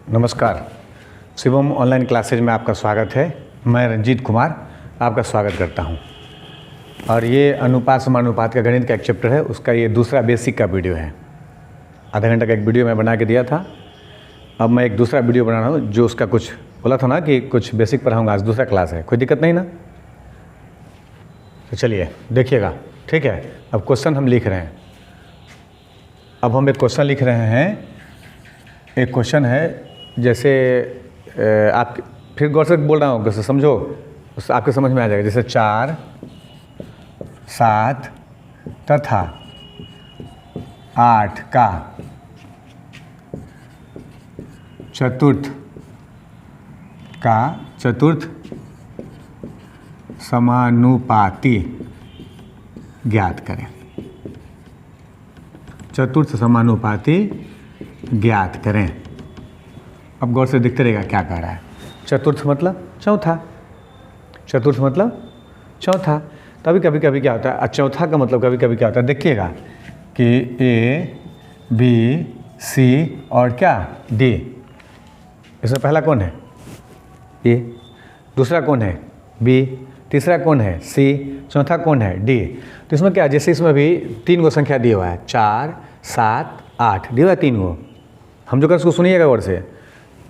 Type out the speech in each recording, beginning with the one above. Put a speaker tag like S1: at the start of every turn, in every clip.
S1: नमस्कार। Shivam online classes में आपका स्वागत है। मैं रंजीत कुमार आपका स्वागत करता हूं। और ये अनुपात समानुपात का गणित का एक चैप्टर है, उसका ये दूसरा बेसिक का वीडियो है। आधा घंटा का एक वीडियो मैं बना के दिया था। अब मैं एक दूसरा वीडियो बना रहा हूँ, जो उसका कुछ बोला था ना कि कुछ बेसिक पढ़ाऊँगा। आज दूसरा क्लास है, कोई दिक्कत नहीं ना? तो चलिए देखिएगा, ठीक है। अब क्वेश्चन हम लिख रहे हैं। अब हम एक क्वेश्चन लिख रहे हैं। एक क्वेश्चन है, जैसे आप फिर गौर से बोल रहा हूँ, जैसे समझो, आपके समझ में आ जाएगा। जैसे 4, 7 तथा 8 का चतुर्थ समानुपाती ज्ञात करें। चतुर्थ समानुपाती ज्ञात करें। अब गौर से देखते रहेगा क्या कह रहा है। चतुर्थ मतलब चौथा, चतुर्थ मतलब चौथा। तभी कभी कभी क्या होता है, चौथा का मतलब कभी कभी क्या होता है, देखिएगा कि ए, बी, सी और क्या डी। इसमें पहला कौन है? ए। दूसरा कौन है? बी। तीसरा कौन है? सी। चौथा कौन है? डी। तो इसमें क्या, जैसे इसमें भी 3 गो संख्या दिया हुआ है, 4, 7, 8 दिया हुआ है 3 गो। हम जो कर उसको सुनिएगा गौर से।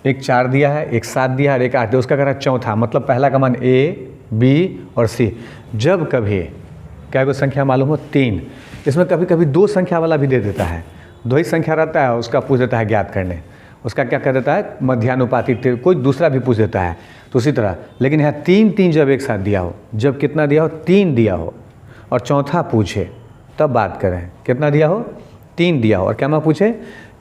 S1: एक 4 दिया है, एक 7 दिया है और एक 8 दिया। उसका कह रहा है चौथा, मतलब पहला का मान ए, बी और सी। जब कभी क्या कोई संख्या मालूम हो 3, इसमें कभी कभी 2 संख्या वाला भी दे देता है। 2 ही संख्या रहता है, उसका पूछ देता है ज्ञात करने। उसका क्या कह देता है? मध्यानुपाती। कोई दूसरा भी पूछ देता है। तो उसी तरह, लेकिन यहाँ 3 जब एक साथ दिया हो, जब कितना दिया हो? 3 दिया हो और चौथा पूछे, तब बात करें। कितना दिया हो? 3 दिया हो और क्या मैं पूछे?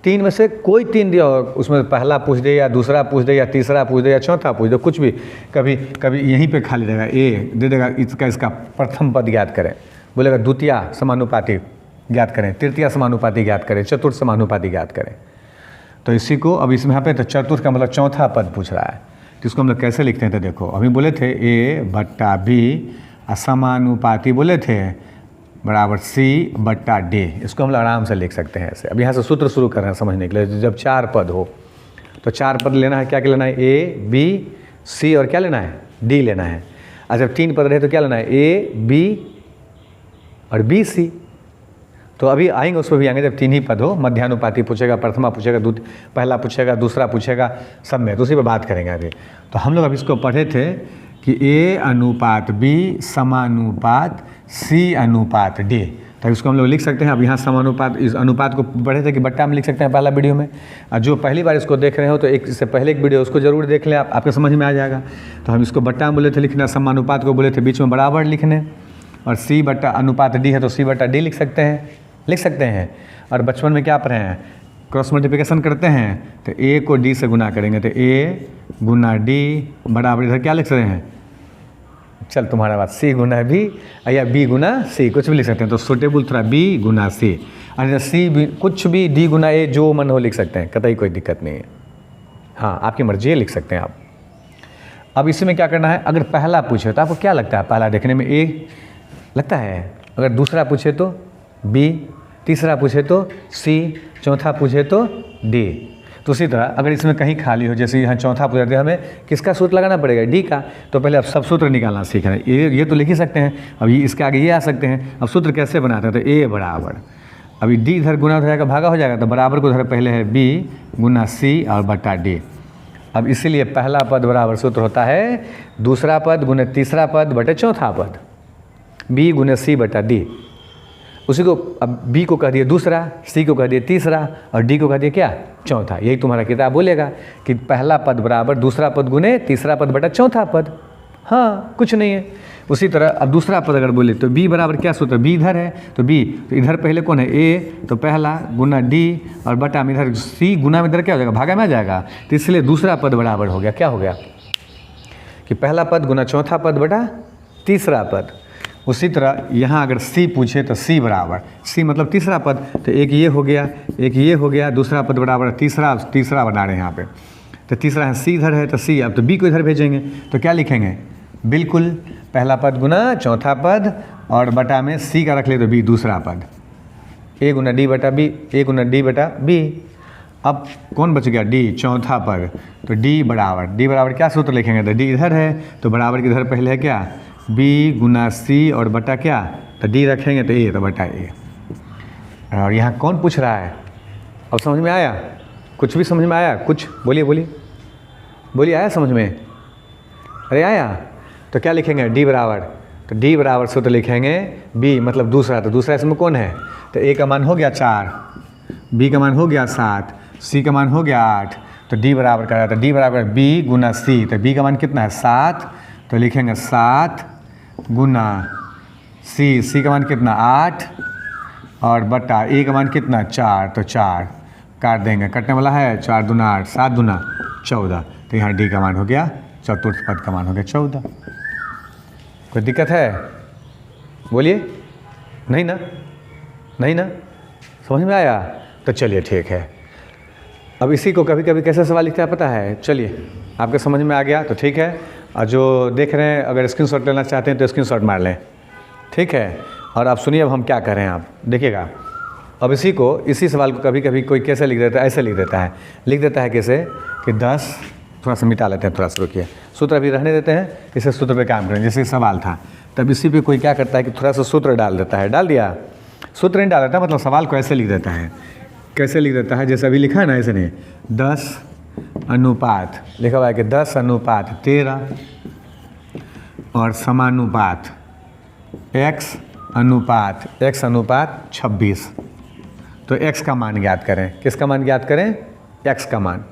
S1: 3 में से कोई 3 दिया हो, उसमें पहला पूछ दे या दूसरा पूछ दे या तीसरा पूछ दे या चौथा पूछ दे, कुछ भी। कभी कभी यहीं पे खाली रहेगा, ए दे देगा, इसका प्रथम पद ज्ञात करें। बोलेगा द्वितीय समानुपाती ज्ञात करें, तृतीय समानुपाती ज्ञात करें, चतुर्थ समानुपाती ज्ञात करें। तो इसी को अब इसमें यहाँ पे तो चतुर्थ का मतलब चौथा पद पूछ रहा है। तो इसको हम लोग कैसे लिखते हैं? तो देखो, अभी बोले थे ए बट्टा बी समानुपाती बोले थे बराबर सी बट्टा डी। इसको हम लोग आराम से लिख सकते हैं ऐसे। अब यहाँ से सूत्र शुरू कर रहे हैं समझने के लिए। जब 4 पद हो तो 4 पद लेना है, क्या क्या लेना है? ए, बी, सी और क्या लेना है? डी लेना है। और जब 3 पद रहे तो क्या लेना है? ए, बी और बी, सी। तो अभी आएंगे, उसमें भी आएंगे जब 3 ही पद हो। मध्यानुपाती पूछेगा, प्रथमा पूछेगा, पहला पूछेगा, दूसरा पूछेगा, सब में। तो उसी पर बात करेंगे अभी। तो हम लोग अभी इसको पढ़े थे कि ए अनुपात बी समानुपात सी अनुपात डी। तो इसको हम लोग लिख सकते हैं। अब यहाँ समानुपात, इस अनुपात को पढ़े थे कि बट्टा में लिख सकते हैं पहला वीडियो में। और जो पहली बार इसको देख रहे हो तो एक इससे पहले एक वीडियो उसको जरूर देख लें, आपके समझ में आ जाएगा। तो हम इसको बट्टा में बोले थे लिखना, समानुपात को बोले थे बीच में बराबर लिखने। और सी बट्टा अनुपात डी है तो सी बट्टा डी लिख सकते हैं। और बचपन में क्या पढ़े हैं? क्रॉस मल्टीप्लिकेशन करते हैं तो ए को डी से गुना करेंगे तो ए गुना डी बराबर, इधर क्या लिख सकते हैं? चल तुम्हारा बात, सी गुना बी या बी गुना सी, कुछ भी लिख सकते हैं। तो सुटेबल थोड़ा बी गुना सी, और सी भी कुछ भी, डी गुना ए, जो मन हो लिख सकते हैं, कतई कोई दिक्कत नहीं है। हाँ, आपकी मर्जी है, लिख सकते हैं आप। अब इसमें क्या करना है? अगर पहला पूछे तो आपको क्या लगता है? पहला देखने में ए लगता है। अगर दूसरा पूछे तो बी, तीसरा पूछे तो सी, चौथा पूछे तो डी। तो उसी तरह अगर इसमें कहीं खाली हो, जैसे यहाँ चौथा पूछा तो हमें किसका सूत्र लगाना पड़ेगा? डी का। तो पहले अब सब सूत्र निकालना सीख रहे हैं। ये तो लिख ही सकते हैं। अब ये इसके आगे ये आ सकते हैं। अब सूत्र कैसे बनाते हैं? तो ए बराबर, अभी डी इधर गुना हो जाएगा, भागा हो जाएगा, तो बराबर को उधर पहले है बी गुना सी और बटा डी। अब इसीलिए पहला पद बराबर सूत्र होता है दूसरा पद गुने तीसरा पद बटे चौथा पद, बी गुने सी बटा डी। उसी को अब बी को कह दिए दूसरा, सी को कह दिए तीसरा और डी को कह दिए क्या? चौथा। यही तुम्हारा किताब बोलेगा कि पहला पद बराबर दूसरा पद गुने तीसरा पद बटा चौथा पद। हाँ, कुछ नहीं है। उसी तरह अब दूसरा पद अगर बोले तो बी बराबर क्या सूत्र? बी इधर है तो बी, तो इधर पहले कौन है? ए, तो पहला गुना डी और बटा में इधर सी, गुना में इधर क्या हो जाएगा? भागा में आ जाएगा। तो इसलिए दूसरा पद बराबर हो गया, क्या हो गया? कि पहला पद गुना चौथा पद बटा तीसरा पद। उसी तरह यहाँ अगर सी पूछे तो सी बराबर, सी मतलब तीसरा पद, तो एक ये हो गया, एक ये हो गया, दूसरा पद बराबर तीसरा बना रहे हैं यहाँ पे। तो तीसरा है सी, इधर है तो सी। अब तो बी को इधर भेजेंगे तो क्या लिखेंगे? बिल्कुल पहला पद गुना चौथा पद और बटा में सी का रख ले तो बी दूसरा पद, ए गुना डी बटा बी, ए गुना डी बटा बी। अब कौन बच गया, डी चौथा पर, तो डी बराबर क्या सूत्र लिखेंगे, तो डी इधर है तो बराबर के इधर पहले है क्या, बी गुना सी और बटा क्या, तो डी रखेंगे तो ए, तो बटा ए। और यहाँ कौन पूछ रहा है, अब समझ में आया, कुछ भी समझ में आया, कुछ बोलिए आया समझ में, अरे आया, तो क्या लिखेंगे, डी बराबर, तो डी बराबर सूत्र लिखेंगे बी मतलब दूसरा, तो दूसरा इसमें कौन है, तो ए का मान हो गया 4, बी का मान हो गया 7, सी का मान हो गया 8, तो डी बराबर कर रहा था, डी बराबर बी गुना सी, तो बी का मान कितना है 7, तो लिखेंगे 7 गुना सी का मान कितना 8 और बटा ए का मान कितना 4, तो 4 काट देंगे, कटने वाला है, 4 दूना 8, 7 दूना 14, तो यहाँ डी का मान हो गया, चतुर्थ पद का मान हो गया 14। कोई दिक्कत है, बोलिए, नहीं ना, समझ में आया, तो चलिए ठीक है। अब इसी को कभी कभी कैसे सवाल लिखता है पता है, चलिए आपके समझ में आ गया तो ठीक है, और जो देख रहे हैं अगर स्क्रीनशॉट लेना चाहते हैं तो स्क्रीनशॉट मार लें, ठीक है। और आप सुनिए अब हम क्या कर रहे हैं, आप देखिएगा। अब इसी सवाल को कभी कभी कोई कैसे लिख देता है, ऐसे लिख देता है कैसे कि 10, थोड़ा सा मिटा लेते हैं, थोड़ा सा रुकिए, सूत्र अभी रहने देते हैं, इसे सूत्र पे काम करें, जैसे सवाल था तब इसी पे कोई क्या करता है कि थोड़ा सा सूत्र डाल देता है, डाल दिया, सूत्र नहीं डाल देता, मतलब सवाल को ऐसे लिख देता है, कैसे लिख देता है, जैसे अभी लिखा है ना, ऐसे नहीं, 10 अनुपात लिखा हुआ है कि 10 अनुपात 13 और समानुपात x अनुपात 26, तो x का मान ज्ञात करें, किसका मान ज्ञात करें, x का मान,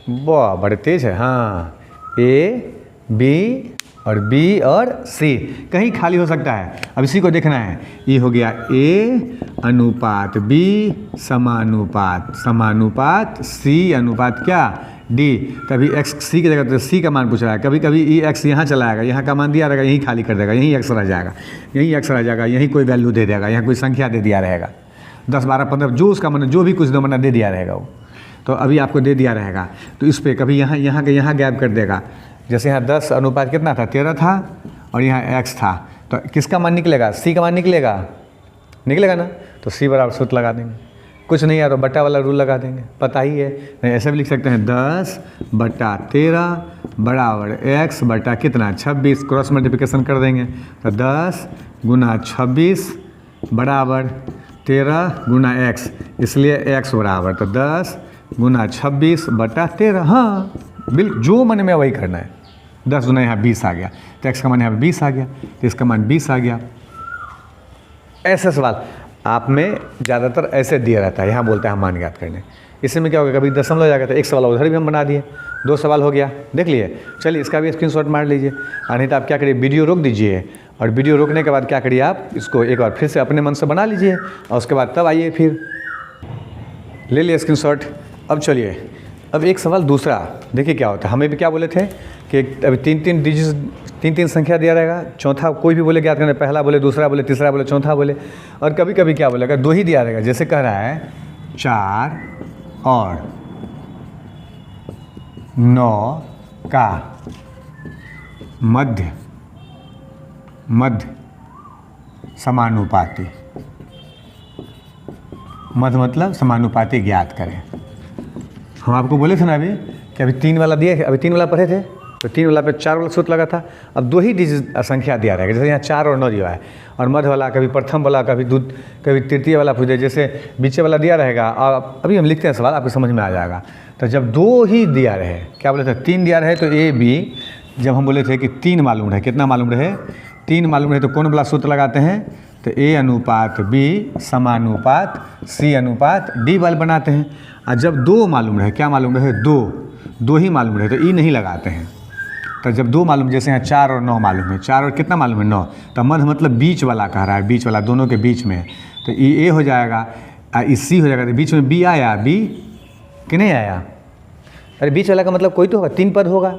S1: वाह बड़े तेज है, हाँ, ए बी और बी और सी, कहीं खाली हो सकता है, अब इसी को देखना है, ये हो गया ए अनुपात बी समानुपात सी अनुपात क्या, डी, तभी एक्स सी की जगह तो सी का मान पूछ रहा है, कभी कभी ई एक्स यहाँ चला आएगा, यहाँ का मान दिया रहेगा, यहीं खाली कर देगा, यहीं एक्स रह जाएगा, यहीं कोई वैल्यू दे देगा, यहाँ कोई संख्या दे दिया रहेगा, 10 12 15 जो उसका मन जो भी कुछ दो मना दे दिया रहेगा वो, तो अभी आपको दे दिया रहेगा, तो इस पर कभी यहाँ गैप कर देगा, जैसे यहाँ 10 अनुपात कितना था, 13 था और यहाँ x था, तो किसका मान निकलेगा, सी का मान निकलेगा ना, तो सी बराबर सूत्र लगा देंगे, कुछ नहीं है तो बटा वाला रूल लगा देंगे, पता ही है, नहीं ऐसे भी लिख सकते हैं 10 बटा 13 बराबर x बटा कितना 26, क्रॉस मल्टीप्लिकेशन कर देंगे, तो 10 गुना 26 बराबर 13 गुना x, इसलिए x बराबर, तो 10 गुना 26 बटा 13, हाँ बिल्कुल जो मन में वही करना है, 10 गुना यहाँ 20 आ गया, तो x का मान यहाँ 20 आ गया, तो इसका मान 20 आ गया। ऐसे सवाल आप में ज़्यादातर ऐसे दिया रहता है, यहाँ बोलते हैं हम मान ज्ञात करने, इसमें क्या होगा, कभी दशमलव जाएगा तो एक सवाल उधर भी हम बना दिए, 2 सवाल हो गया, देख लिए, चलिए इसका भी स्क्रीनशॉट मार लीजिए, और नहीं तो आप क्या करिए, वीडियो रोक दीजिए, और वीडियो रोकने के बाद क्या करिए, आप इसको एक बार फिर से अपने मन से बना लीजिए, और उसके बाद तब आइए, फिर ले लिए स्क्रीनशॉट। अब चलिए, अब एक सवाल दूसरा देखिए क्या होता है, हमें भी क्या बोले थे कि अभी 3 डिजिट 3 संख्या दिया रहेगा, चौथा कोई भी बोले ज्ञात करना, पहला बोले, दूसरा बोले, तीसरा बोले, चौथा बोले, और कभी कभी क्या बोलेगा 2 ही दिया रहेगा, जैसे कह रहा है 4 और 9 का मध्य समानुपाती, मध्य मतलब समानुपाती ज्ञात करें। हम आपको बोले थे ना अभी कि अभी 3 वाला दिए, अभी 3 वाला पढ़े थे, तो 3 वाला पे 4 वाला सूत्र लगा था, अब 2 ही डिजिट संख्या दिया रहेगा, जैसे यहाँ 4 और 9 दिया है, और मध्य वाला कभी प्रथम वाला, कभी तृतीय वाला पूछे, जैसे बीचे वाला दिया रहेगा, और अभी हम लिखते हैं सवाल, आपको समझ में आ जाएगा। तो जब 2 ही दिया रहे, क्या बोले थे 3 दिया रहे, तो ए बी, जब हम बोले थे कि 3 मालूम रहे, कितना मालूम रहे, 3 मालूम रहे, तो कौन वाला सूत्र लगाते हैं, तो ए अनुपात बी समानुपात सी अनुपात डी वाले बनाते हैं। और जब 2 मालूम रहे, क्या मालूम रहे, 2 ही मालूम रहे, तो ई नहीं लगाते हैं। तो जब 2 मालूम, जैसे यहाँ 4 और 9 मालूम है, 4 और कितना मालूम है 9, तो मध्य मतलब बीच वाला कह रहा है, बीच वाला दोनों के बीच में, तो ई ए हो जाएगा, ई सी हो जाएगा, तो बीच में बी आया, बी कि नहीं आया, अरे बीच वाला का मतलब कोई तो होगा, 3 पद होगा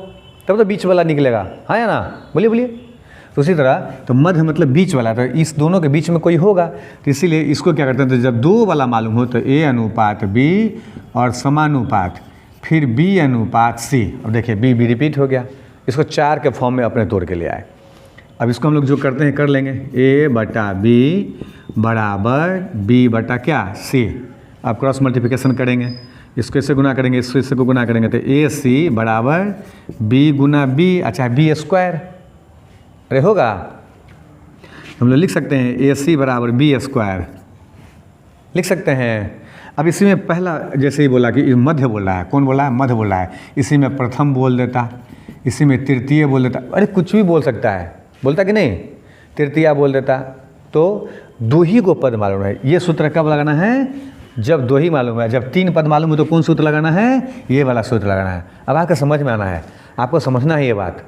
S1: तब तो बीच वाला निकलेगा, हाँ या ना, बोलिए। तो उसी तरह तो मध्य मतलब बीच वाला, तो इस दोनों के बीच में कोई होगा, तो इसीलिए इसको क्या करते हैं, तो जब 2 वाला मालूम हो तो ए अनुपात बी और समानुपात फिर बी अनुपात सी। अब देखिए बी रिपीट हो गया, इसको 4 के फॉर्म में अपने तोड़ के ले आए। अब इसको हम लोग जो करते हैं कर लेंगे, ए बटा बी बराबर बी बटा क्या सी। आप क्रॉस मल्टीप्लिकेशन करेंगे, इसको इससे गुना करेंगे, इसको इससे को गुना करेंगे, तो ए सी बराबर बी गुना बी, अच्छा बी स्क्वायर, अरे होगा, हम लोग लिख सकते हैं ए सी बराबर बी स्क्वायर, लिख सकते हैं। अब इसी में पहला जैसे ही बोला कि मध्य बोल रहा है, कौन बोला है, मध्य बोल रहा है, इसी में प्रथम बोल देता, इसी में तृतीय बोल देता, अरे कुछ भी बोल सकता है, बोलता कि नहीं, तृतीया बोल देता। तो दो ही को पद मालूम है, ये सूत्र कब लगाना है, जब दो ही मालूम है। जब तीन पद मालूम है तो कौन सूत्र लगाना है, ये वाला सूत्र लगाना है। अब आपको समझ में आना है, आपको समझना है ये बात,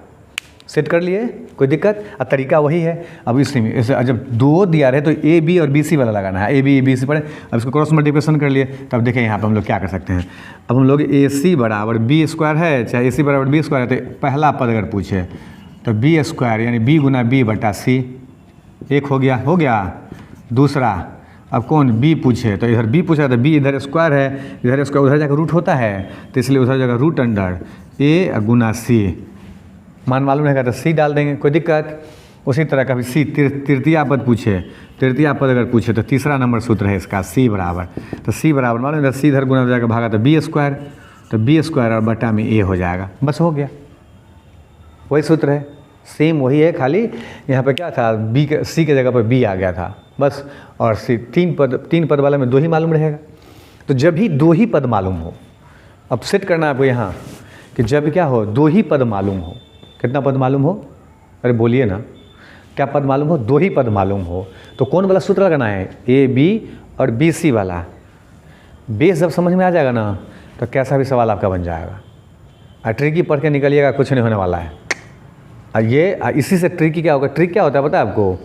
S1: सेट कर लिए, कोई दिक्कत, और तरीका वही है। अब इसी में जब दो दिया रहे तो ए बी और बी सी वाला लगाना है, ए बी सी पढ़े। अब इसको क्रॉस मल्टीप्लिकेशन कर लिए, तब देखें यहाँ पर हम लोग क्या कर सकते हैं। अब हम लोग ए सी बराबर बी स्क्वायर है, चाहे ए सी बराबर बी स्क्वायर है, तो पहला पद अगर पूछे तो बी स्क्वायर यानी बी गुना बी बटा सी, एक हो गया। दूसरा अब कौन बी पूछे, तो इधर बी पूछा तो बी इधर स्क्वायर है, इधर स्क्वायर उधर जाकर रूट होता है, तो इसलिए उधर जगह रूट अंडर ए गुना सी, मान मालूम रहेगा तो सी डाल देंगे, कोई दिक्कत। उसी तरह कभी सी तृतीया पद पूछे, तृतीया पद अगर पूछे तो तीसरा नंबर सूत्र है इसका सी बराबर, तो सी बराबर मालूम है, सी इधर गुना हो जाकर भागा तो बी स्क्वायर, तो बी स्क्वायर और बटा में ए हो जाएगा, बस हो गया, वही सूत्र है, सेम वही है, खाली यहाँ पे क्या था, बी के सी के जगह पर बी आ गया था बस। और सी तीन पद वाले में दो ही मालूम रहेगा। तो जब भी दो ही पद मालूम हो, अब सेट करना है आपको यहाँ कि जब क्या हो, दो ही पद मालूम हो, कितना पद मालूम हो, अरे बोलिए ना, क्या पद मालूम हो, दो ही पद मालूम हो, तो कौन वाला सूत्र लगाना है, ए बी और बी सी वाला। बेस जब समझ में आ जाएगा ना तो कैसा भी सवाल आपका बन जाएगा, और ट्रिकी पढ़ के निकलिएगा, कुछ नहीं होने वाला है। और ये इसी से ट्रिकी क्या होगा, ट्रिक क्या होता है पता है आपको,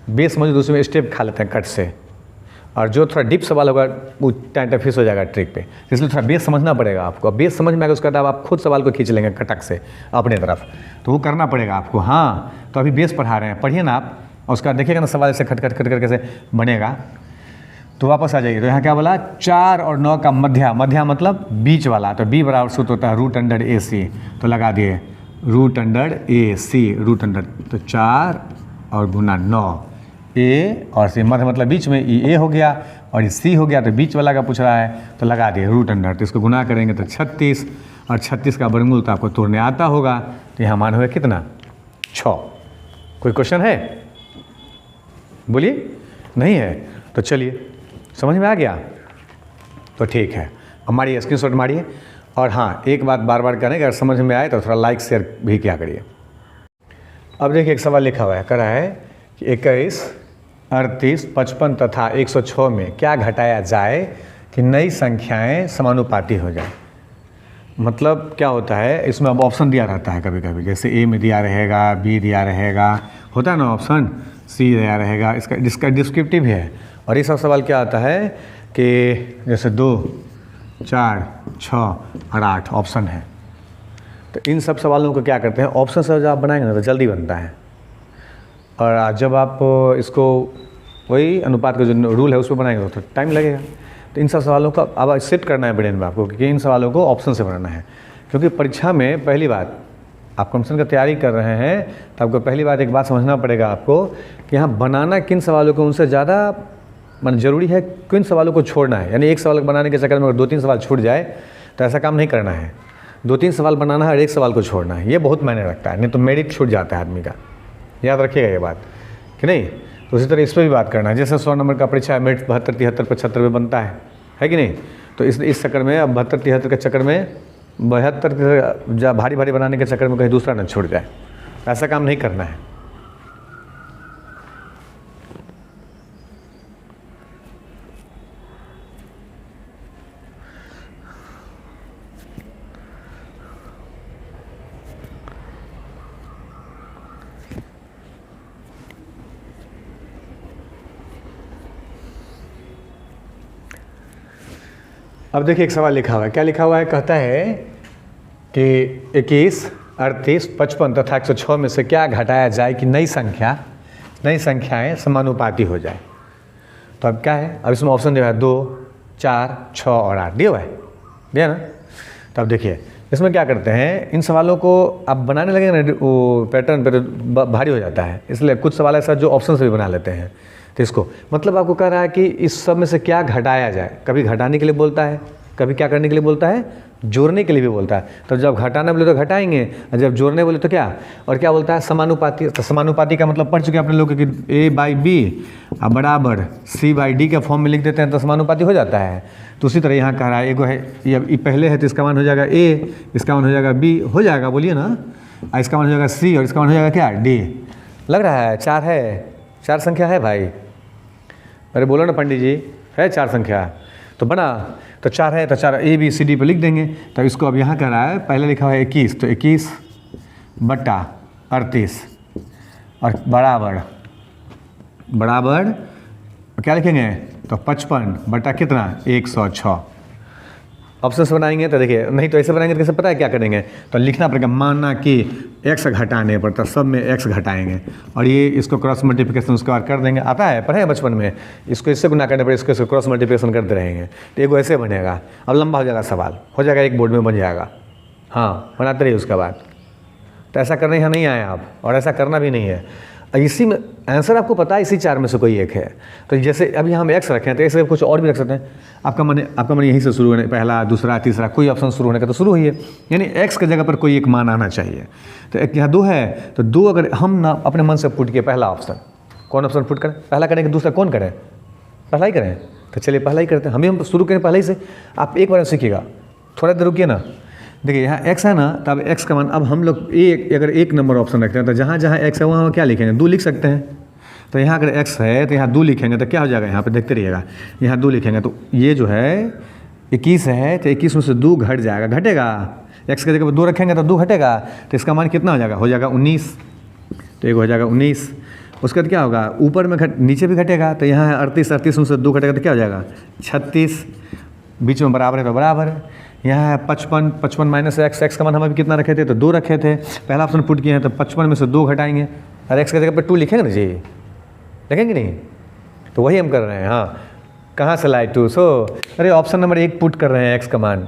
S1: बेस समझ दूसरे में स्टेप खा लेते हैं कट से, और जो थोड़ा डीप सवाल होगा वो टाइम फिस हो जाएगा ट्रिक पे, इसलिए थोड़ा बेस समझना पड़ेगा आपको। बेस समझ में आएगा उसका आप खुद सवाल को खींच लेंगे कटक से अपने तरफ, तो वो करना पड़ेगा आपको। हाँ, तो अभी बेस पढ़ा रहे हैं, पढ़िए ना आप, और उसका देखिएगा ना सवाल ऐसे खट खट कैसे बनेगा। तो वापस आ जाइए, तो यहाँ क्या बोला, 4 और 9 का मध्या मतलब बीच वाला, तो बी बराबर सूत्र होता है रूट अंडर ए सी, तो लगा दिए रूट अंडर ए सी, रूट अंडर, तो 4 और गुना 9, ए और सी, मध्य मतलब बीच में, ए हो गया और ये सी हो गया, तो बीच वाला का पूछ रहा है, तो लगा दिए रूट अंडर, तो इसको गुना करेंगे तो 36, और 36 का वर्गमूल तो आपको तोड़ने आता होगा, तो यहाँ मान हुआ कितना, 6। कोई क्वेश्चन है, बोलिए, नहीं है, तो चलिए समझ में आ गया, तो ठीक है, अब मारिए, स्क्रीनशॉट मारिए। और हाँ, एक बात बार बार करें, अगर समझ में आए तो थोड़ा लाइक शेयर भी क्या करिए। अब देखिए एक सवाल लिखा हुआ है, करा है कि 21, 38, 55 तथा 106 में क्या घटाया जाए कि नई संख्याएं समानुपाती हो जाए। मतलब क्या होता है, इसमें अब ऑप्शन दिया रहता है कभी कभी, जैसे ए में दिया रहेगा, बी दिया रहेगा, होता है ना ऑप्शन, सी दिया रहेगा, इसका डिस्क्रिप्टिव है। और ये सब सवाल क्या आता है कि जैसे 2, 4, 6 और 8 ऑप्शन है, तो इन सब सवालों को क्या करते हैं, ऑप्शन से जब आप बनाएंगे ना तो जल्दी बनता है, और जब आप इसको वही अनुपात का जो रूल है उस पर बनाएंगे तो टाइम लगेगा। तो इन सब सवालों का अब सेट करना है ब्रेन में आपको कि इन सवालों को ऑप्शन से बनाना है, क्योंकि परीक्षा में पहली बात आप कॉम्पिटिशन की तैयारी कर रहे हैं तो आपको पहली बात एक बात समझना पड़ेगा आपको कि यहाँ बनाना किन सवालों को उनसे ज़्यादा मन जरूरी है, किन सवालों को छोड़ना है। यानी एक सवाल बनाने के चक्कर में अगर 2-3 सवाल छूट जाए तो ऐसा काम नहीं करना है, 2-3 सवाल बनाना है और एक सवाल को छोड़ना है, ये बहुत मायने रखता है, नहीं तो मेरिट छूट जाता है आदमी का, याद रखिएगा ये बात कि नहीं। तो उसी तरह इस पर भी बात करना है, जैसे 100 नंबर का परीक्षा है, मेरिट 72, 73, 75 में बनता है कि नहीं। तो इस चक्कर में अब 72, 73 के चक्कर में 72 भारी भारी बनाने के चक्कर में कहीं दूसरा न छूट जाए, ऐसा काम नहीं करना है। अब देखिए एक सवाल लिखा हुआ है, क्या लिखा हुआ है, कहता है कि 21, 38, 55 तथा 106 में से क्या घटाया जाए कि नई संख्याएं समानुपाती हो जाए। तो अब क्या है, अब इसमें ऑप्शन दिया है 2, 4, 6 और 8 दिया हुआ है, दिया ना। तो अब देखिए इसमें क्या करते हैं, इन सवालों को आप बनाने लगेंगे ना वो पैटर्न पर भारी हो जाता है, इसलिए कुछ सवाल ऐसा जो ऑप्शन से भी बना लेते हैं। तो इसको मतलब आपको कह रहा है कि इस सब में से क्या घटाया जाए, कभी घटाने के लिए बोलता है, कभी क्या करने के लिए बोलता है, जोड़ने के लिए भी बोलता है। तो जब घटाना बोले तो घटाएंगे, और जब जोड़ने बोले तो क्या, और क्या बोलता है, समानुपाती। तो समानुपाती का मतलब पढ़ चुके हैं अपने लोग कि A/B बराबर C/D के फॉर्म में लिख देते हैं तो समानुपाती हो जाता है। तो उसी तरह यहाँ कह रहा है, एगो है ये पहले है तो इसका मान हो जाएगा A, इसका मान हो जाएगा B, हो जाएगा बोलिए ना, इसका मान हो जाएगा C और इसका मान हो जाएगा क्या, D। लग रहा है 4 है, 4 संख्या है भाई, अरे बोलो ना पंडित जी, है 4 संख्या तो बना, तो 4 है तो 4 ABCD पे लिख देंगे। तो इसको अब यहाँ कर रहा है, पहले लिखा हुआ है 21, तो 21 बटा 38 और बराबर क्या लिखेंगे, तो 55 बटा कितना, 106। ऑप्शन से बनाएंगे तो देखिए, नहीं तो ऐसे बनाएंगे तो कैसे पता है क्या करेंगे, तो लिखना पड़ेगा, माना कि x घटाने पर, तो सब में x घटाएंगे और ये इसको क्रॉस मल्टीप्लिकेशन उसके बाद कर देंगे, आता है पढ़े बचपन में, इसको इससे गुना करने पर इसको क्रॉस मल्टीप्लिकेशन करते रहेंगे तो एगो ऐसे बनेगा। अब लंबा हो जाएगा सवाल, हो जाएगा एक बोर्ड में बन जाएगा, हाँ बनाते रहिए उसके बाद। तो ऐसा करने यहाँ नहीं आए आप, और ऐसा करना भी नहीं है। इसी में आंसर आपको पता है, इसी 4 में से कोई एक है। तो जैसे अभी हम x रखें तो ऐसे कुछ और भी रख सकते हैं। आपका मन यहीं से शुरू होने, पहला दूसरा तीसरा कोई ऑप्शन शुरू होने का तो शुरू हुई है, यानी x की जगह पर कोई एक मान आना चाहिए। तो एक यहाँ 2 है तो 2 अगर हम ना अपने मन से पुट किए, पहला ऑप्शन, कौन ऑप्शन पुट करें, पहला करें कि दूसरा, कौन करें, पहला ही करें। तो चलिए पहला ही करते हैं, हम शुरू करें पहले ही से। आप एक बार सीखिएगा, थोड़ा देर रुकिए ना। देखिए यहाँ x है ना, तो अब x का मान, अब हम लोग अगर 1 नंबर ऑप्शन रखते हैं तो जहाँ जहाँ x है वहाँ क्या लिखेंगे, 2 लिख सकते हैं। तो यहाँ अगर x है तो यहाँ 2 लिखेंगे तो क्या हो जाएगा, यहाँ पे देखते रहिएगा, यहाँ 2 लिखेंगे तो ये जो है 21 है तो 21 में से 2 घट जाएगा, घटेगा, x की जगह पर 2 रखेंगे तो 2 घटेगा, तो इसका मान कितना हो जाएगा 19। तो एक हो जाएगा 19, उसके बाद क्या होगा, ऊपर में नीचे भी घटेगा, तो यहाँ है 38 में से 2 घटेगा तो क्या हो जाएगा 36, बीच में बराबर है तो बराबर है। यहाँ है 55 माइनस x का मान हम अभी कितना रखे थे, तो 2 रखे थे, पहला ऑप्शन पुट किए हैं तो 55 में से 2 घटाएंगे और x की जगह पर 2 लिखेंगे ना जी, लिखेंगे नहीं, तो वही हम कर रहे हैं। हाँ, कहाँ से लाए 2, अरे ऑप्शन नंबर 1 पुट कर रहे हैं x का मान।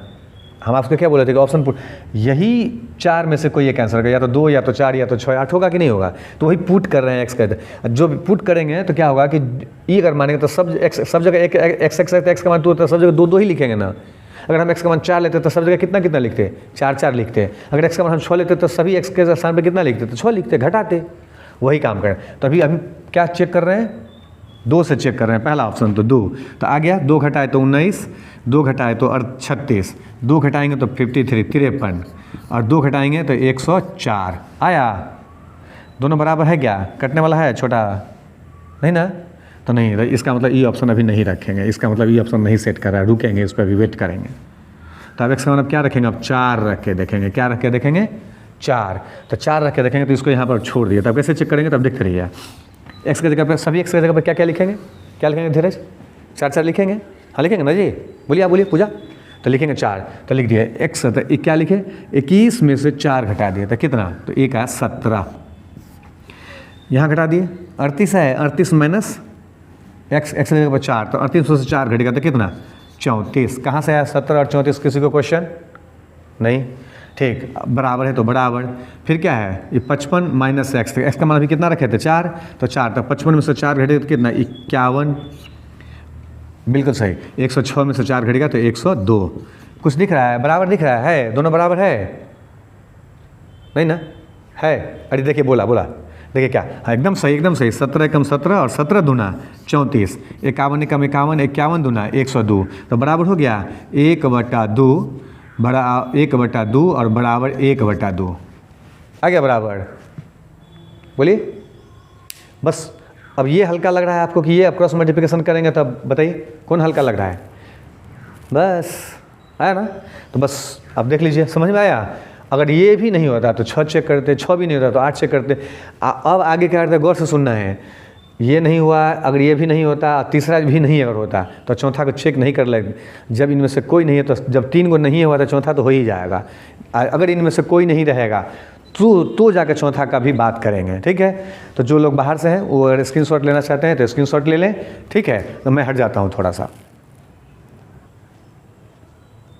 S1: हम आपको क्या बोले थे कि ऑप्शन पुट, यही 4 में से कोई एक आंसर होगा, या तो 2 या तो 4 या तो 6 8 होगा कि नहीं होगा, तो वही पुट कर रहे हैं x का। जो पुट करेंगे तो क्या होगा कि e अगर मानेंगे तो सब जगह x का मान 2 तो सब जगह 2 ही लिखेंगे ना। अगर हम x का मान 4 लेते तो सब जगह कितना लिखते, 4 लिखते। अगर x का मान हम 6 लेते तो सभी x के स्थान पर कितना लिखते, तो 6 लिखते, घटाते, वही काम करें। तो अभी क्या चेक कर रहे हैं, 2 से चेक कर रहे हैं, पहला ऑप्शन तो 2, तो आ गया, 2 घटाए तो 19, 2 घटाए तो 36, 2 घटाएंगे तो 53 और 2 घटाएंगे तो 104 आया। दोनों बराबर है क्या, कटने वाला है छोटा नहीं ना, तो नहीं, इसका मतलब ई ऑप्शन अभी नहीं रखेंगे, इसका मतलब ई ऑप्शन नहीं सेट कर रहा है, रुकेंगे, इस पर अभी वेट करेंगे। तो अब इसका मतलब क्या रखेंगे, अब 4 रख के देखेंगे, क्या रख के देखेंगे 4, तो 4 रख के देखेंगे तो इसको यहाँ पर छोड़ दिया। तब कैसे चेक करेंगे, तब देखते रहिए, x की जगह पर सभी x की जगह पर क्या लिखेंगे, धीरज 4 लिखेंगे, हाँ लिखेंगे ना जी, बोलिए आप बोलिए पूजा, तो लिखेंगे 4, तो लिख दिया x, तो क्या लिखे 21 में से 4 घटा दिए तो कितना, तो 1 आया 17, यहाँ घटा दिए 38 है, 38 माइनस x की जगह पर 4, तो 38 में से 4 घटेगा तो कितना 34। कहाँ से आया 17 और 34, किसी को क्वेश्चन नहीं, ठीक, बराबर है तो बराबर। फिर क्या है, ये 55 माइनस x का मान अभी कितना रखे थे 4, तो 4, तो 55 में से 4 घटेगा तो कितना 51, बिल्कुल सही, 106 में से 4 घटेगा तो 102। कुछ दिख रहा है, बराबर दिख रहा है, दोनों बराबर है नहीं ना, है, अरे देखिए बोला देखिए क्या, हाँ एकदम सही 17 कम 17 और 17 दूना 34, 51 कम 51, 51 दूना 102, तो बराबर हो गया 1/2 और बराबर 1/2 आ गया बराबर। बोलिए बस। अब ये हल्का लग रहा है आपको कि ये अब क्रॉस मल्टीप्लिकेशन करेंगे, तब बताइए कौन हल्का लग रहा है, बस आया ना। तो बस अब देख लीजिए, समझ में आया। अगर ये भी नहीं होता तो 6 चेक करते, 6 भी नहीं होता तो 8 चेक करते। अब आगे क्या करते, गौर से सुनना है, ये नहीं हुआ, अगर ये भी नहीं होता, तीसरा भी नहीं अगर होता तो चौथा को चेक नहीं कर लेंगे। जब इनमें से कोई नहीं है तो जब 3 को नहीं हुआ तो चौथा तो हो ही जाएगा। अगर इनमें से कोई नहीं रहेगा तो जाकर चौथा का भी बात करेंगे, ठीक है। तो जो लोग बाहर से हैं वो अगर स्क्रीनशॉट लेना चाहते हैं तो स्क्रीनशॉट ले लें, ठीक है। तो मैं हट जाता हूँ थोड़ा सा।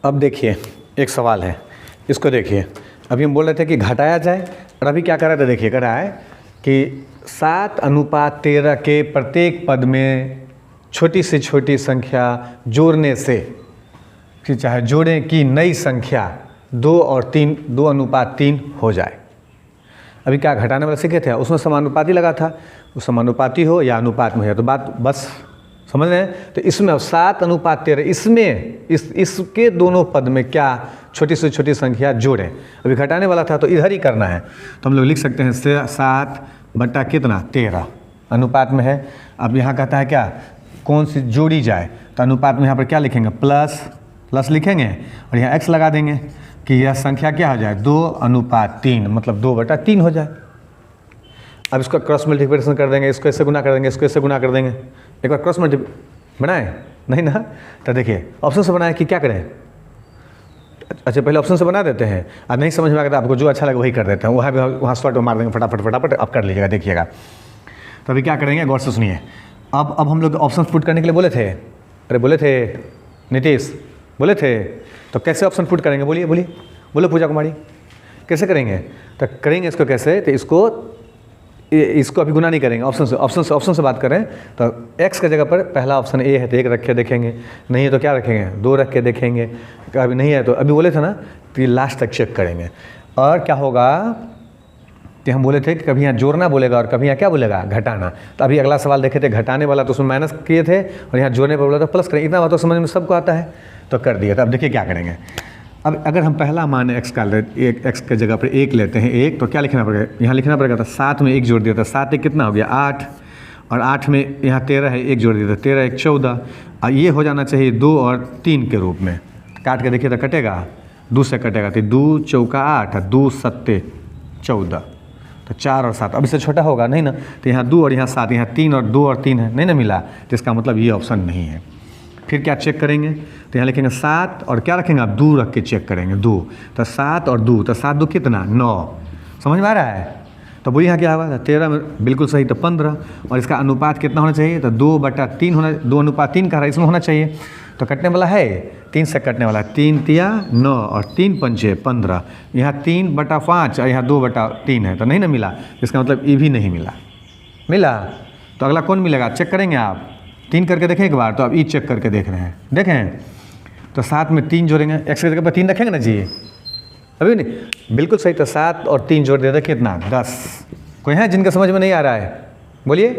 S1: अब देखिए एक सवाल है, इसको देखिए। अभी हम बोल रहे थे कि घटाया जाए, और अभी क्या कर रहे थे, देखिए कर रहा है कि 7:13 के प्रत्येक पद में छोटी से छोटी संख्या जोड़ने से, कि चाहे जोड़ें कि नई संख्या 2 और 3 2:3 हो जाए। अभी क्या घटाने वाला सीखे थे, उसमें समानुपाती लगा था, वो समानुपाती हो या अनुपात में है तो बात बस समझ रहे हैं। तो इसमें 7:13 इसमें इसके दोनों पद में क्या छोटी से छोटी संख्या जोड़ें। अभी घटाने वाला था तो इधर ही करना है, तो हम लोग लिख सकते हैं 7/13 अनुपात में है। अब यहाँ कहता है क्या, कौन सी जोड़ी जाए, तो अनुपात में यहाँ पर क्या लिखेंगे, प्लस लिखेंगे और यहाँ x लगा देंगे कि यह संख्या क्या हो जाए 2:3, मतलब 2/3 हो जाए। अब इसको क्रॉस मल्टीप्लिकेशन कर देंगे, इसको ऐसे गुना कर देंगे, इसको ऐसे गुना कर देंगे। एक बार क्रॉस मल्टीप्लिकेशन बनाए नहीं ना, तो देखिए ऑप्शन से बनाए कि क्या करें। अच्छा पहले ऑप्शन से बना देते हैं, और नहीं समझ में आ गया तो आपको जो अच्छा लगे वही कर देते हैं, वहाँ शॉर्ट मार देंगे फटाफट आप कर लीजिएगा, देखिएगा। तो अभी क्या करेंगे, गौर से सुनिए। अब हम लोग ऑप्शन पुट करने के लिए बोले थे, अरे बोले थे नीतीश, बोले थे, तो कैसे ऑप्शन पुट करेंगे, बोलो पूजा कुमारी, कैसे करेंगे। तो करेंगे इसको कैसे, तो इसको अभी गुना नहीं करेंगे, ऑप्शन से बात करें तो x के जगह पर पहला ऑप्शन ए है तो 1 रख के देखेंगे, नहीं है तो क्या रखेंगे 2 रख के देखेंगे, अभी नहीं है तो अभी बोले थे ना कि लास्ट तक चेक करेंगे। और क्या होगा कि हम बोले थे कि कभी यहाँ जोड़ना बोलेगा और कभी यहाँ क्या बोलेगा घटाना। तो अभी अगला सवाल देखे थे घटाने वाला तो उसमें माइनस किए थे और यहाँ जोड़ने पर बोला तो प्लस करें, इतना बात तो समझ में सबको आता है तो कर दिया। तो अब देखिए क्या करेंगे। अब अगर हम पहला मान x का x के जगह पर 1 लेते हैं 1, तो क्या लिखना पड़ेगा, यहाँ लिखना पड़ेगा था 7 में 1 जोड़ दिया था, 7 1 कितना हो गया 8, और 8 में यहाँ 13 है 1 जोड़ दिया था, 13 1 14, और ये हो जाना चाहिए 2 और 3 के रूप में। काट के देखिए तो कटेगा, 2 से कटेगा तो 2 चौका 8, 2 7 14, तो 4 और 7, अब इससे छोटा होगा नहीं ना, तो यहाँ 2 और यहाँ 7, यहाँ 3 और 2 और 3 है, नहीं ना मिला, तो इसका मतलब ये ऑप्शन नहीं है। फिर क्या चेक करेंगे, तो यहाँ लिखेंगे 7 और क्या रखेंगे आप 2 रख के चेक करेंगे 2, तो 7 और 2, तो 7 2 कितना 9, समझ में आ रहा है। तो बोलिए यहाँ क्या होगा 13 में बिल्कुल सही, तो 15, और इसका अनुपात कितना होना चाहिए, तो 2/3 होना, 2:3 का रहा है इसमें होना चाहिए। तो कटने वाला है 3 से कटने वाला, 3 तिया 9 और 3 पंचे 15, यहाँ 3/5 और यहाँ 2/3 है तो नहीं ना मिला, इसका मतलब ये भी नहीं मिला। तो अगला कौन मिलेगा चेक करेंगे आप, 3 करके देखें एक बार, तो अब ई चेक करके देख रहे हैं, देखें तो 7 में 3 जोड़ेंगे, x की जगह पर 3 रखेंगे ना जी, अभी नहीं बिल्कुल सही, तो 7 और 3 जोड़ देते कितना 10। कोई है जिनका समझ में नहीं आ रहा है, बोलिए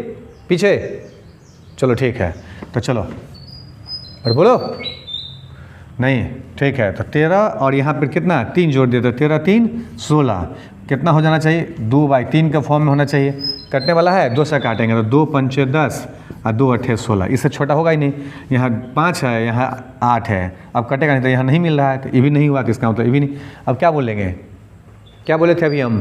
S1: पीछे, चलो ठीक है, तो चलो और बोलो नहीं, ठीक है। तो 13 और यहाँ पर कितना 3 जोड़ दिया, तो 13 3 16, कितना हो जाना चाहिए 2/3 के फॉर्म में होना चाहिए। कटने वाला है 2 से काटेंगे तो 2 पंचे 10 और 2 8 16, इससे छोटा होगा ही नहीं। यहाँ 5 है, यहाँ 8 है, अब कटेगा नहीं तो यहाँ नहीं मिल रहा है, तो ये भी नहीं हुआ, किसका मतलब ये भी नहीं। अब क्या बोलेंगे, क्या बोले थे अभी हम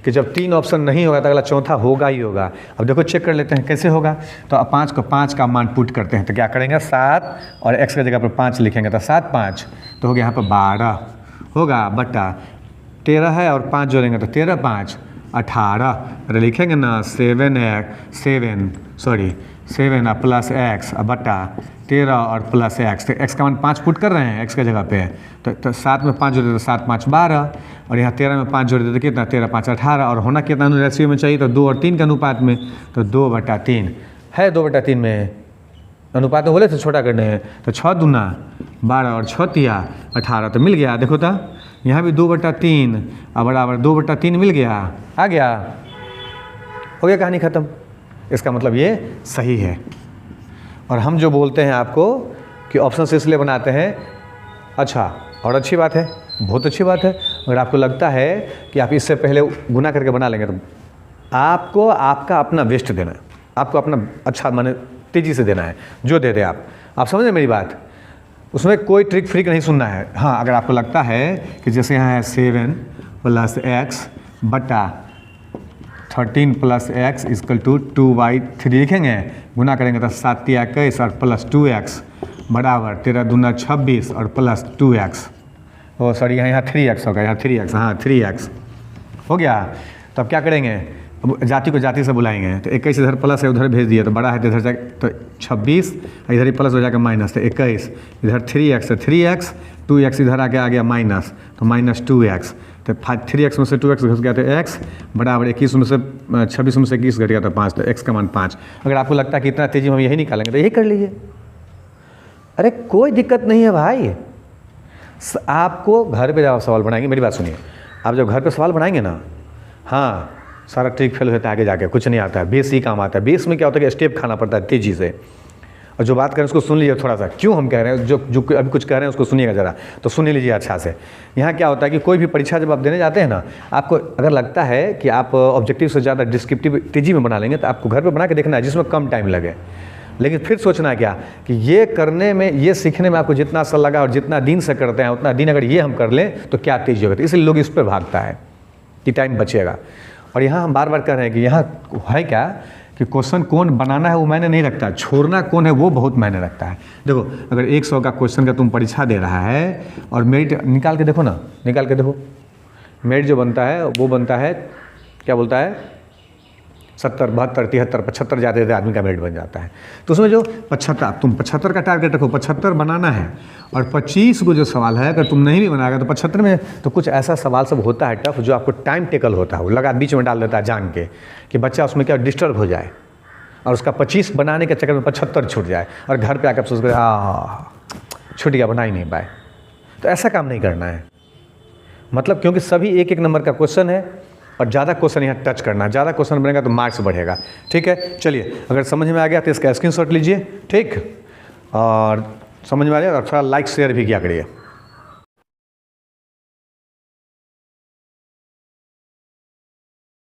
S1: कि जब 3 ऑप्शन नहीं होगा तो अगला चौथा होगा ही होगा। अब देखो चेक कर लेते हैं कैसे होगा। तो अब 5 का मान पुट करते हैं, तो क्या करेंगे 7 और x की जगह पर 5 लिखेंगे, तो 7 5 तो हो गया यहाँ पर 12 होगा, बटा 13 है और 5 जोड़ेंगे तो 13 5 18, अरे लिखेंगे ना 7 प्लस x बटा 13 और प्लस x, तो x का मान 5 पुट कर रहे हैं x के जगह पे, तो 7 में 5 जोड़ देते 7 5 12, और यहाँ 13 में 5 जोड़ देते कितना 13 5 18, और होना कितना रेशियो में चाहिए, तो 2 और 3 के अनुपात में, तो 2/3 है, 2/3 में अनुपात में बोले थे छोटा करने हैं, तो 6 दूना 12 और 6 तिया 18, तो मिल गया। देखो तो यहाँ भी 2/3 और बराबर 2/3 मिल गया, आ गया, हो गया कहानी ख़त्म। इसका मतलब ये सही है। और हम जो बोलते हैं आपको कि ऑप्शन से इसलिए बनाते हैं, अच्छा और अच्छी बात है, बहुत अच्छी बात है। अगर आपको लगता है कि आप इससे पहले गुना करके बना लेंगे तो आपको आपका अपना बेस्ट देना है, आपको अपना अच्छा माने तेज़ी से देना है, जो दे दे आप समझ रहे मेरी बात, उसमें कोई ट्रिक फ्रिक नहीं सुनना है। हाँ अगर आपको लगता है कि जैसे यहाँ है 7 + x बटा 13 + x = 2/3 लिखेंगे, गुना करेंगे तो 7 × 21 और प्लस 2x बराबर 13 दूना 26 और प्लस 2x, ओ सॉरी यहाँ 3x होगा, यहाँ 3x, हाँ 3x हो गया। तो अब क्या करेंगे, अब जाति को जाति से बुलाएंगे, तो 21 इधर प्लस है उधर भेज दिया, तो बड़ा है तो इधर जाके तो 26, इधर ही प्लस हो जाएगा माइनस, तो 21 इधर 3x है 3x, 2x इधर आके आ गया माइनस, तो -2x, तो 3x में से 2x घट गया तो x बराबर 21 में से 26 में से 21 घट गया तो 5, तो x का मान 5। अगर आपको लगता है कि इतना तेज़ी में हम यही निकालेंगे तो यही कर लीजिए, अरे कोई दिक्कत नहीं है भाई। आपको घर पे जब सवाल बनाएंगे, मेरी बात सुनिए, आप जब घर पे सवाल बनाएंगे ना, हाँ सारा ट्रिक फेल होता है आगे जाके, कुछ नहीं आता है, बेस ही काम आता है। बेस में क्या होता है कि स्टेप खाना पड़ता है तेज़ी से, और जो बात करें उसको सुन लीजिए थोड़ा सा, क्यों हम कह रहे हैं, जो अभी कुछ कह रहे हैं उसको सुनिएगा ज़रा, तो सुन लीजिए अच्छा से। यहाँ क्या होता है कि कोई भी परीक्षा जब आप देने जाते हैं ना, आपको अगर लगता है कि आप ऑब्जेक्टिव से ज़्यादा डिस्क्रिप्टिव तेज़ी में बना लेंगे, तो आपको घर पर बना के देखना है जिसमें कम टाइम लगे। लेकिन फिर सोचना है क्या कि ये करने में, ये सीखने में आपको जितना सा लगा और जितना दिन से करते हैं उतना दिन अगर ये हम कर लें तो क्या तेज़ी होगा। तो इसलिए लोग इस पर भागता है कि टाइम बचेगा। और यहाँ हम बार बार कह रहे हैं कि यहाँ है क्या कि क्वेश्चन कौन बनाना है वो मायने नहीं रखता, छोड़ना कौन है वो बहुत मायने रखता है। देखो अगर 100 का क्वेश्चन का तुम परीक्षा दे रहा है और मेरिट निकाल के देखो ना, निकाल के देखो, मेरिट जो बनता है वो बनता है, क्या बोलता है, 70, 72, 73, 75 जाते थे आदमी का मेरिट बन जाता है। तो उसमें जो 75, तुम 75 का टारगेट रखो, 75 बनाना है, और 25 को जो सवाल है अगर तुम नहीं भी बनाएगा तो 75 में तो कुछ ऐसा सवाल सब होता है टफ जो आपको टाइम टेकल होता है, वो लगा बीच में डाल देता है जान के कि बच्चा उसमें क्या डिस्टर्ब हो जाए और उसका 25 बनाने के चक्कर में 75 छूट जाए और घर पर आकर सोच कर छूट गया, बना ही नहीं पाए। तो ऐसा काम नहीं करना है, मतलब क्योंकि सभी एक एक नंबर का क्वेश्चन है और ज़्यादा क्वेश्चन यहाँ टच करना, ज़्यादा क्वेश्चन बनेगा तो मार्क्स बढ़ेगा। ठीक है, चलिए अगर समझ में आ गया तो इसका स्क्रीनशॉट लीजिए, ठीक, और समझ में आ गया और थोड़ा लाइक शेयर भी किया करिए।